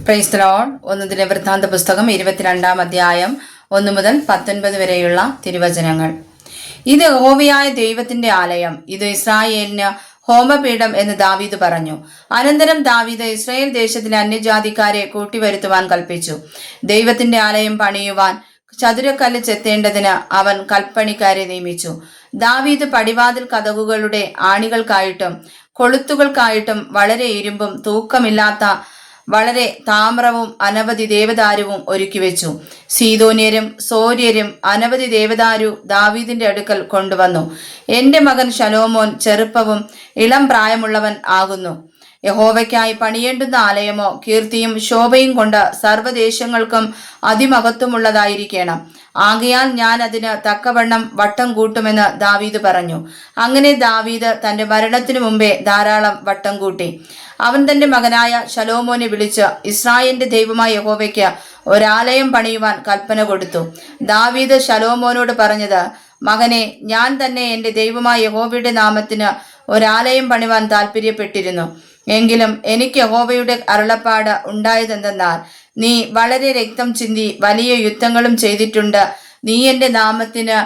Praise the Lord. 1 ദിനവൃത്താന്ത പുസ്തകം 22-ാം അധ്യായം 1 മുതൽ 19 വരെയുള്ള തിരുവചനങ്ങൾ. ഇത് യഹോവയായ ദൈവത്തിന്റെ ആലയം, ഇത് ഇസ്രായേലിന് ഹോമപീഠം എന്ന് ദാവീദ് പറഞ്ഞു. അനന്തരം ദാവീദ് ഇസ്രായേൽ ദേശത്തിലെ അന്യജാതിക്കാരെ കൂട്ടിവരുത്തുവാൻ കൽപ്പിച്ചു. ദൈവത്തിന്റെ ആലയം പണിയുവാൻ ചതുരക്കല്ല് ചെത്തേണ്ടതിന് അവൻ കൽപ്പണിക്കാരെ നിയമിച്ചു. ദാവീദ് പടിവാതിൽ കതകുകളുടെ ആണികൾക്കായിട്ടും കൊളുത്തുകൾക്കായിട്ടും വളരെ ഇരുമ്പും തൂക്കമില്ലാത്ത വളരെ താമ്രവും അനവധി ദേവദാരുവും ഒരുക്കിവെച്ചു. സീദോന്യരും സോര്യരും അനവധി ദേവദാരു ദാവീദിന്റെ അടുക്കൽ കൊണ്ടുവന്നു. എന്റെ മകൻ ശലോമോൻ ചെറുപ്പവും ഇളം പ്രായമുള്ളവൻ ആകുന്നു. യഹോവയ്ക്കായി പണിയേണ്ടുന്ന ആലയമോ കീർത്തിയും ശോഭയും കൊണ്ട് സർവ്വദേശങ്ങൾക്കും അതിമഹത്വമുള്ളതായിരിക്കണം. ആകയാൽ ഞാൻ അതിന് തക്കവണ്ണം വട്ടം കൂട്ടുമെന്ന് ദാവീദ് പറഞ്ഞു. അങ്ങനെ ദാവീദ് തന്റെ മരണത്തിനു മുമ്പേ ധാരാളം വട്ടം കൂട്ടി. അവൻ തന്റെ മകനായ ശലോമോനെ വിളിച്ച് ഇസ്രായേലിന്റെ ദൈവമായ യഹോവയ്ക്ക് ഒരാലയം പണിയുവാൻ കൽപ്പന കൊടുത്തു. ദാവീദ് ശലോമോനോട് പറഞ്ഞത്, മകനെ, ഞാൻ തന്നെ എന്റെ ദൈവമായ യഹോവയുടെ നാമത്തിന് ഒരാലയം പണിവാൻ താല്പര്യപ്പെട്ടിരുന്നു. എങ്കിലും എനിക്ക് യഹോവയുടെ അരുളപ്പാട് ഉണ്ടായതെന്തെന്നാൽ, നീ വളരെ രക്തം ചിന്തി വലിയ യുദ്ധങ്ങളും ചെയ്തിട്ടുണ്ട്. നീ എന്റെ നാമത്തിന്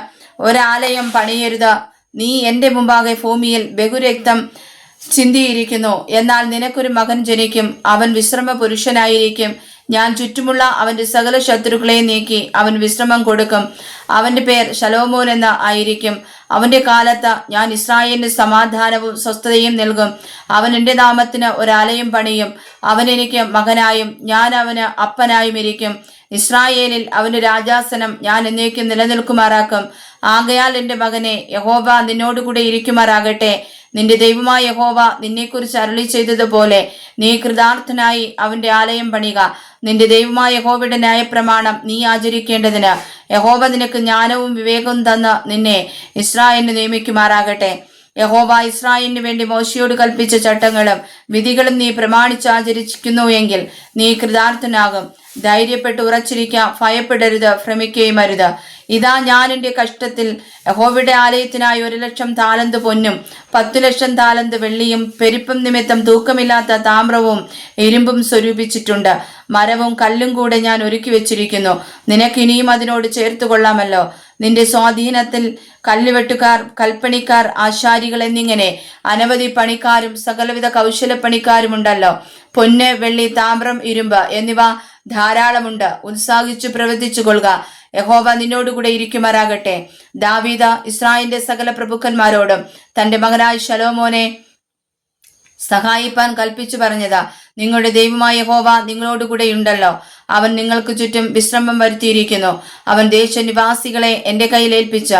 ഒരാലയം പണിയരുത്. നീ എന്റെ മുമ്പാകെ ഭൂമിയിൽ ബഹുരക്തം ചിന്തിയിരിക്കുന്നു. എന്നാൽ നിനക്കൊരു മകൻ ജനിക്കും, അവൻ വിശ്രമ പുരുഷനായിരിക്കും. ഞാൻ ചുറ്റുമുള്ള അവന്റെ സകല ശത്രുക്കളെ നീക്കി അവൻ വിശ്രമം കൊടുക്കും. അവന്റെ പേർ ശലോമോൻ എന്ന് ആയിരിക്കും. അവന്റെ കാലത്ത് ഞാൻ ഇസ്രായേലിന് സമാധാനവും സ്വസ്ഥതയും നൽകും. അവൻ എന്റെ നാമത്തിന് ഒരാലയം പണിയും. അവൻ എനിക്ക് മകനായും ഞാൻ അവന് അപ്പനായും ഇരിക്കും. ഇസ്രായേലിൽ അവന്റെ രാജാസനം ഞാൻ എന്നേക്കും നിലനിൽക്കുമാറാക്കും. ആകയാൽ എന്റെ മകനെ, യഹോവ നിന്നോടുകൂടെ ഇരിക്കുമാറാകട്ടെ. നിന്റെ ദൈവമായ യഹോവ നിന്നെക്കുറിച്ച് അരുളി ചെയ്തതുപോലെ നീ കൃതാർത്ഥനായി അവന്റെ ആലയം പണിക. നിന്റെ ദൈവമായ യഹോവയുടെ ന്യായപ്രമാണം നീ ആചരിക്കേണ്ടതിന് യഹോവ നിനക്ക് ജ്ഞാനവും വിവേകവും തന്ന് നിന്നെ ഇസ്രായേലിന് നിയമിക്കുമാറാകട്ടെ. യഹോവ ഇസ്രായേലിന് വേണ്ടി മോശയോട് കൽപ്പിച്ച ചട്ടങ്ങളും വിധികളും നീ പ്രമാണിച്ചാചരിക്കുന്നു എങ്കിൽ നീ കൃതാർത്ഥനാകും. ധൈര്യപ്പെട്ട് ഉറച്ചിരിക്ക, ഭയപ്പെടരുത്, ഭ്രമിക്കുകയും അരുത്. ഇതാ, ഞാൻ എൻ്റെ കഷ്ടത്തിൽ യഹോവയുടെ ആലയത്തിനായി 1,00,000 താലന്ത് പൊന്നും 10,00,000 താലന്ത് വെള്ളിയും പെരുപ്പം നിമിത്തം തൂക്കമില്ലാത്ത താമ്രവും ഇരുമ്പും സ്വരൂപിച്ചിട്ടുണ്ട്. മരവും കല്ലും കൂടെ ഞാൻ ഒരുക്കി വെച്ചിരിക്കുന്നു. നിനക്കിനിയും അതിനോട് ചേർത്ത് കൊള്ളാമല്ലോ. നിന്റെ സ്വാധീനത്തിൽ കല്ലുവെട്ടുകാർ, കൽപ്പണിക്കാർ, ആശാരികൾ എന്നിങ്ങനെ അനവധി പണിക്കാരും സകലവിധ കൗശലപ്പണിക്കാരുമുണ്ടല്ലോ. പൊന്ന്, വെള്ളി, താമ്രം, ഇരുമ്പ് എന്നിവ ധാരാളമുണ്ട്. ഉത്സാഹിച്ചു പ്രവർത്തിച്ചു കൊള്ളുക. യഹോവ നിന്നോടുകൂടെ ഇരിക്കുമാറാകട്ടെ. ദാവീദ് ഇസ്രായേലിന്റെ സകല പ്രഭുക്കന്മാരോടും തന്റെ മകനായ ശലോമോനെ സഹായിപ്പാൻ കൽപ്പിച്ചു പറഞ്ഞതാ, നിങ്ങളുടെ ദൈവമായ യഹോവ നിങ്ങളോടുകൂടെ ഉണ്ടല്ലോ. അവൻ നിങ്ങൾക്ക് ചുറ്റും വിശ്രമം വരുത്തിയിരിക്കുന്നു. അവൻ ദേശനിവാസികളെ എന്റെ കയ്യിൽ ഏൽപ്പിച്ച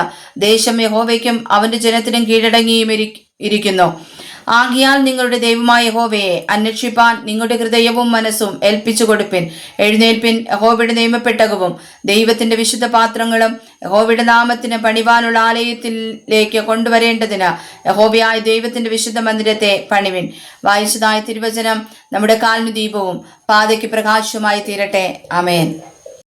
ദേശം യഹോവയ്ക്കും അവന്റെ ജനത്തിനും കീഴടങ്ങിയും ഇരിക്കുന്നു. ആകയാൽ നിങ്ങളുടെ ദൈവമായ യഹോവയെ അന്വേഷിപ്പാൻ നിങ്ങളുടെ ഹൃദയവും മനസ്സും ഏൽപ്പിച്ചു കൊടുപ്പിൻ. എഴുന്നേൽപ്പിൻ. യഹോവയുടെ നിയമപ്പെട്ടകവും ദൈവത്തിന്റെ വിശുദ്ധ പാത്രങ്ങളും യഹോവയുടെ നാമത്തിന് പണിവാനുള്ള ആലയത്തിലേക്ക് കൊണ്ടുവരേണ്ടതിന് യഹോവയായ ദൈവത്തിന്റെ വിശുദ്ധ മന്ദിരത്തെ പണിവിൻ. വായിച്ചതായ തിരുവചനം നമ്മുടെ കാലിന് ദീപവും പാതയ്ക്ക് പ്രകാശവുമായി തീരട്ടെ. ആമേൻ.